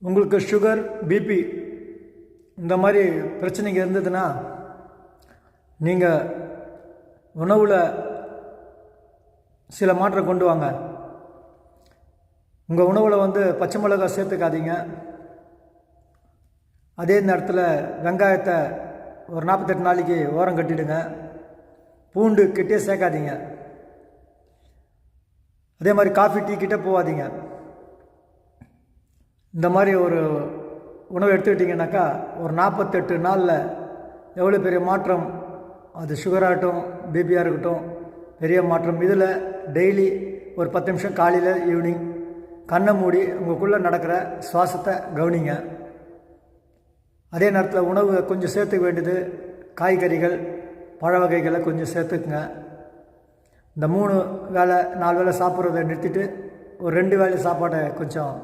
உங்களுக்கு sugar, BP இந்த மாதிரி பிரச்சனைங்க இருந்ததுன்னா நீங்கள் உணவில் சில மாற்றம் கொண்டு வாங்க. உங்கள் உணவில் பச்சை மிளகாய் சேர்த்துக்காதீங்க. அதே நேரத்தில் வெங்காயத்தை ஒரு 48 நாளைக்கு ஓரம் கட்டிடுங்க. பூண்டு கிட்டே சேர்க்காதீங்க. அதே மாதிரி காஃபி, டீ கிட்டே போகாதீங்க. இந்த மாதிரி ஒரு உணவு எடுத்துக்கிட்டிங்கனாக்கா ஒரு 48 நாளில் எவ்வளோ பெரிய மாற்றம், அது சுகராகட்டும், பிபியாக இருக்கட்டும், பெரிய மாற்றம். இதில் டெய்லி ஒரு 10 நிமிஷம் காலையில், ஈவினிங் கண்ணை மூடி உங்களுக்குள்ளே நடக்கிற சுவாசத்தை கவனிங்க. அதே நேரத்தில் உணவு கொஞ்சம் சேர்த்துக்க வேண்டியது காய்கறிகள், பழ வகைகளை கொஞ்சம் சேர்த்துக்குங்க. இந்த 3 வேளை 4 வேளை சாப்பிட்றத நிறுத்திட்டு ஒரு 2 வேளை சாப்பாடை கொஞ்சம்